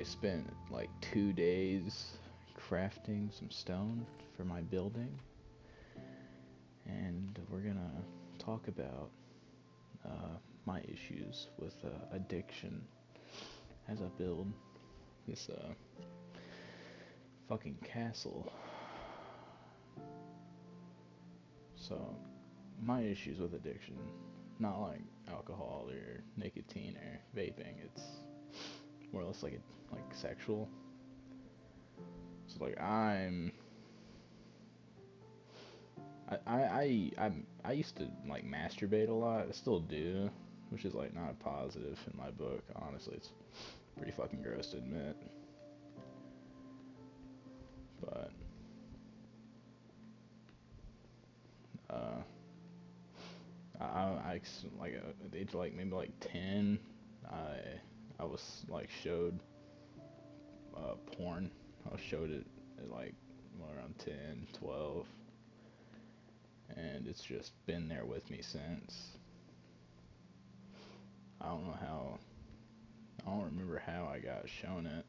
spent like 2 days crafting some stone for my building, and we're gonna talk about my issues with addiction as I build this fucking castle. So, my issues with addiction, not like alcohol or nicotine or vaping, it's more or less like sexual. So like I used to like masturbate a lot. I still do, which is like not a positive in my book. Honestly, it's pretty fucking gross to admit. But uh, I like at the age of like maybe like 10, I was like showed porn. I was showed it at like around 10, 12, and it's just been there with me since. I don't know how. I don't remember how I got shown it.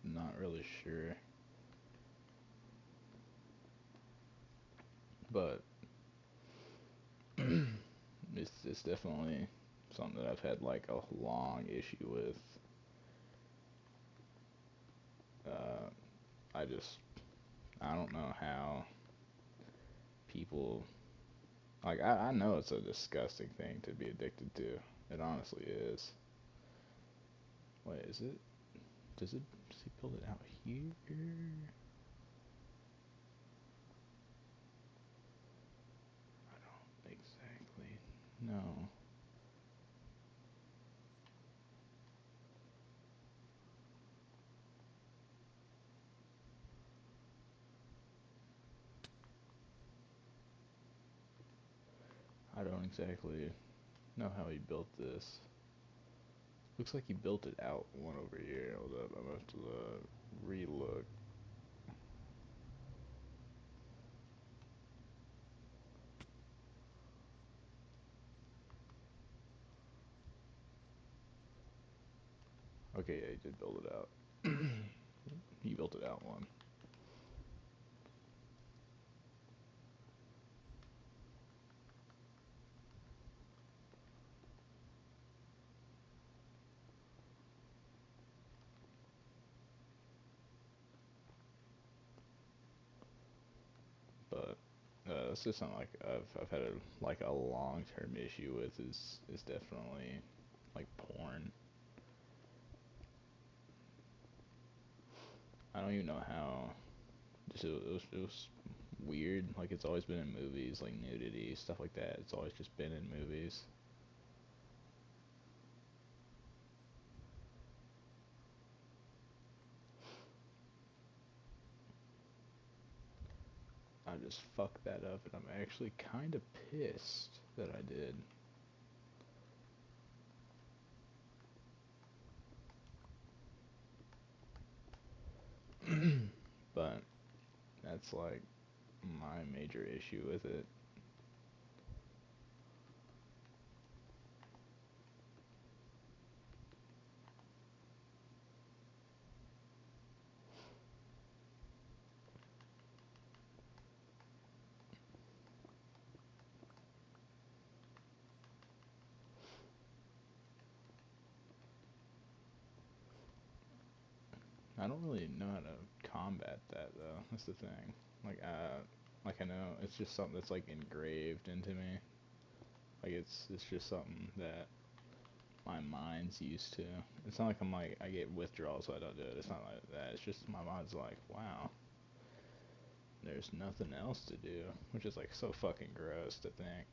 Not really sure. But it's definitely something that I've had like a long issue with. Uh, I just I don't know how people like I know it's a disgusting thing to be addicted to. It honestly is. Wait, is it? Does he build it out here? I don't exactly know. I don't exactly know how he built this. Looks like he built it out one over here. Hold up, I'm gonna have to re-look. Okay, yeah, he did build it out. He built it out one. But that's just something like I've had a long term issue with is definitely like porn. I don't even know how. Just it was weird. Like it's always been in movies, like nudity stuff like that. It's always just been in movies. I just fucked that up, and I'm actually kind of pissed that I did. But that's like my major issue with it. I don't really know how to combat that though. That's the thing. Like I know it's just something that's like engraved into me. Like it's just something that my mind's used to. It's not like I'm like I get withdrawals so I don't do it. It's not like that. It's just my mind's like, wow, there's nothing else to do, which is like so fucking gross to think.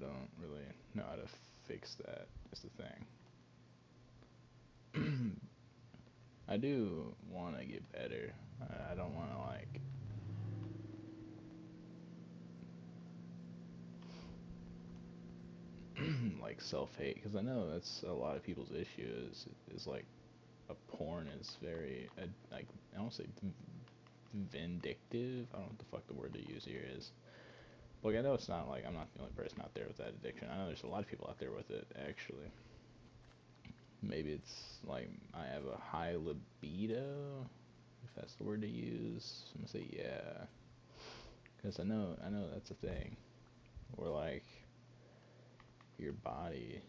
don't really know how to fix that. Is the thing. I do want to get better. I don't want to like self-hate, because I know that's a lot of people's issue is like a porn is very like, I don't say vindictive. I don't know what the fuck the word to use here is. Like, I know it's not like I'm not the only person out there with that addiction. I know there's a lot of people out there with it, actually. Maybe it's like I have a high libido, if that's the word to use. I'm gonna say yeah, because I know that's a thing. Where like your body.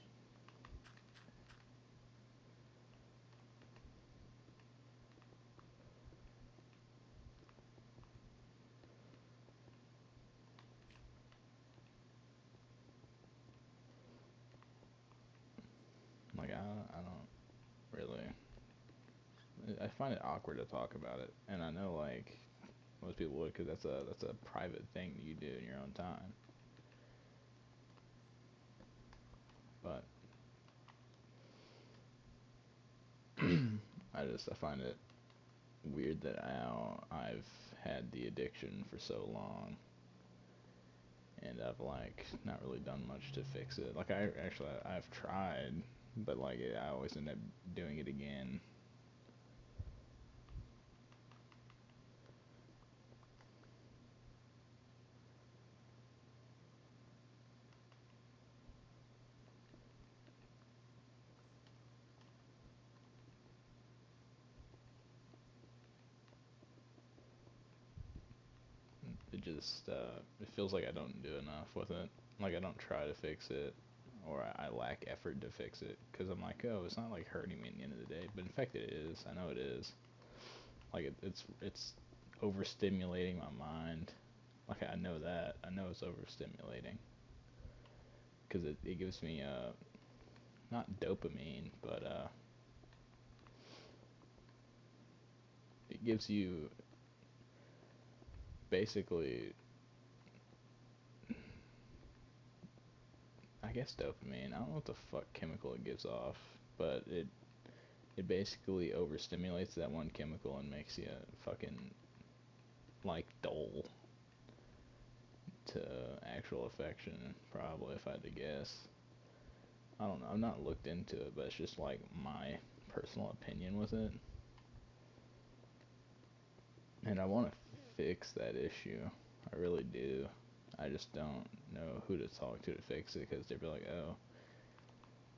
Like I don't really. I find it awkward to talk about it, and I know like most people would, because that's a private thing that you do in your own time. But I find it weird that I've had the addiction for so long, and I've like not really done much to fix it. Like I've tried, but like I always end up doing it again. It feels like I don't do enough with it. Like I don't try to fix it, or I lack effort to fix it, because I'm like, oh, it's not like hurting me at the end of the day, but in fact it is. I know it is. Like it's overstimulating my mind. Like I know that. I know it's overstimulating, because it gives me not dopamine, but it gives you basically, I guess dopamine. I don't know what the fuck chemical it gives off, but it basically overstimulates that one chemical and makes you fucking like dull to actual affection, probably, if I had to guess. I don't know. I've not looked into it, but it's just like my personal opinion with it. And I want to fix that issue. I really do. I just don't know who to talk to fix it, because they'd be like,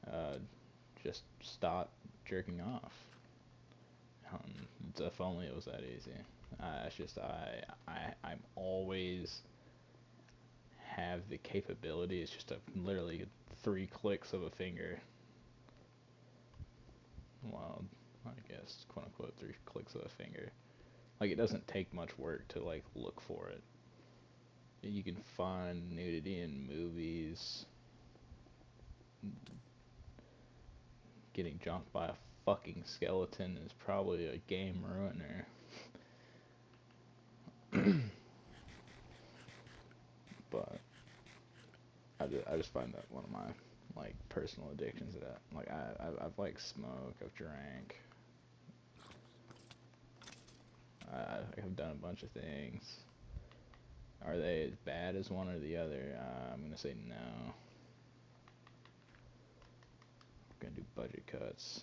oh, just stop jerking off. If only it was that easy. It's just I'm always have the capability. It's just literally 3 clicks of a finger. Well, I guess quote unquote 3 clicks of a finger. Like it doesn't take much work to like look for it. You can find nudity in movies. Getting jumped by a fucking skeleton is probably a game ruiner. But I just find that one of my like personal addictions. That like I've like smoked, I've drank, I've done a bunch of things. Are they as bad as one or the other? I'm gonna say no. I'm gonna do budget cuts.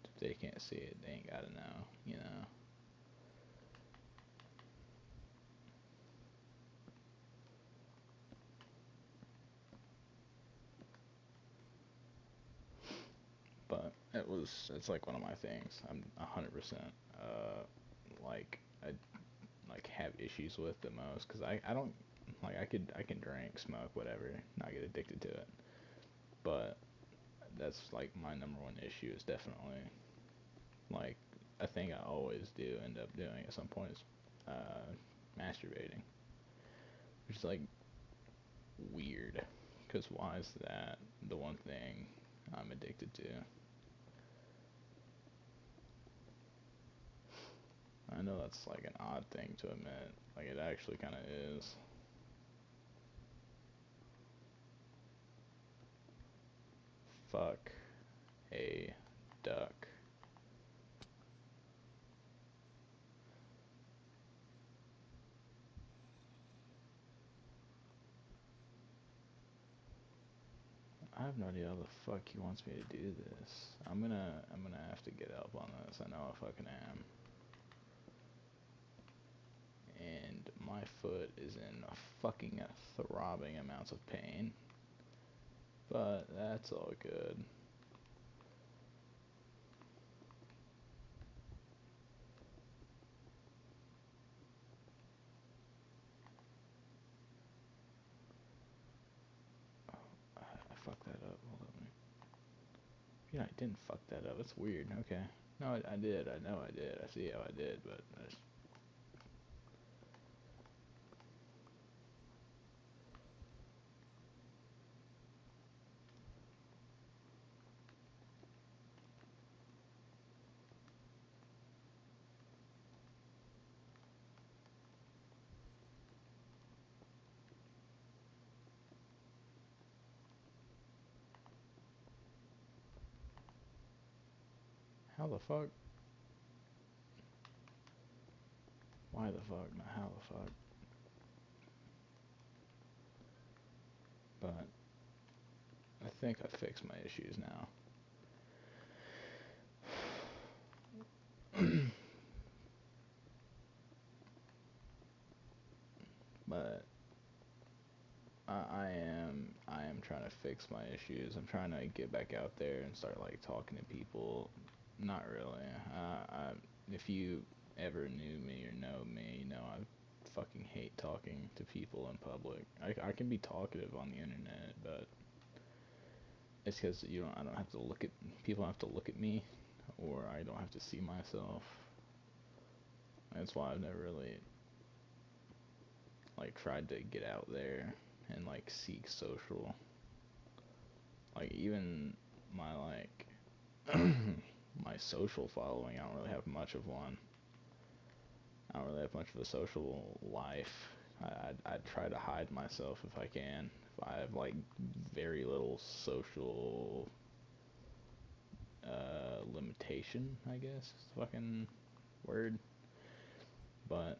If they can't see it, they ain't gotta know, you know. But it's like one of my things. I'm 100% like I like have issues with the most, because I don't like I can drink, smoke, whatever, not get addicted to it. But that's like my number one issue is definitely like a thing I always do end up doing at some point is masturbating, which is like weird, because why is that the one thing I'm addicted to? I know that's like an odd thing to admit. Like it actually kind of is. fuck a duck? I have no idea how the fuck he wants me to do this. I'm gonna have to get up on this. I know I fucking am. And my foot is in fucking throbbing amounts of pain. But that's all good. I fucked that up. Hold on. Yeah, I didn't fuck that up. That's weird. Okay. No, I did. I know I did. I see how I did, but how the fuck? Why the fuck? Not how the fuck. But I think I fixed my issues now. But I am trying to fix my issues. I'm trying to get back out there and start like talking to people. Not really. If you ever knew me or know me, you know I fucking hate talking to people in public. I can be talkative on the internet, but it's because I don't have to look at people. Don't have to look at me, or I don't have to see myself. That's why I've never really like tried to get out there and like seek social. Like even my like my social following, I don't really have much of one. I don't really have much of a social life. I'd try to hide myself if I can. If I have like very little social limitation, I guess is the fucking word. But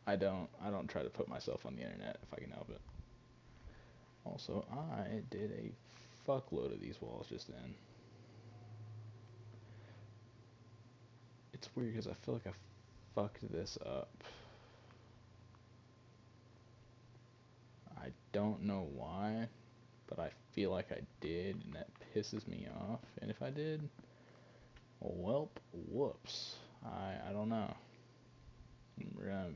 I don't try to put myself on the internet if I can help it. Also, I did a fuckload of these walls just then. It's weird because I feel like I fucked this up. I don't know why, but I feel like I did, and that pisses me off. And if I did, welp, whoops. I don't know. We're gonna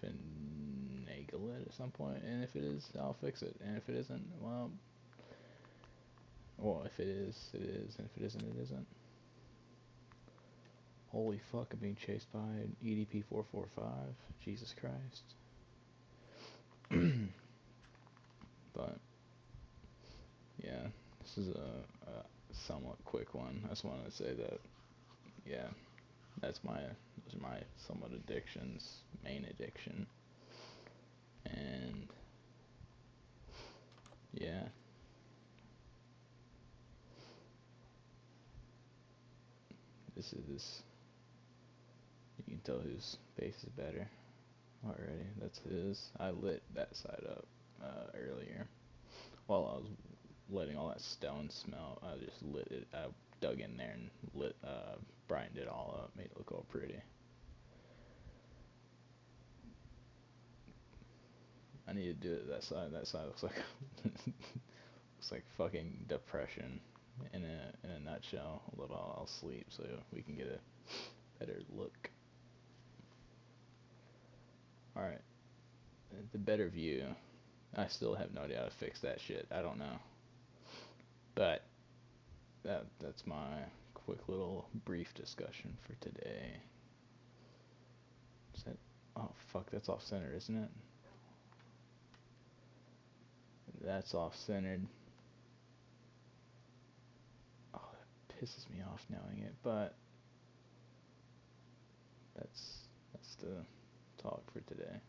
finagle it at some point, and if it is, I'll fix it. And if it isn't, well, if it is, it is, and if it isn't, it isn't. Holy fuck, I'm being chased by an EDP 445. Jesus Christ. But yeah, this is a somewhat quick one. I just wanted to say that, yeah, those are my somewhat addictions, main addiction, and yeah, this. You can tell whose face is better already. That's his. I lit that side up earlier while I was letting all that stone smell. I just lit it. I dug in there and brightened it all up, made it look all pretty. I need to do it that side. That side looks like looks like fucking depression in a nutshell. A little I'll sleep so we can get a better look. All right, the better view. I still have no idea how to fix that shit. I don't know. But that's my quick little brief discussion for today. Is that, oh fuck, that's off center, isn't it? That's off centered. Oh, that pisses me off knowing it, but that's the talk for today.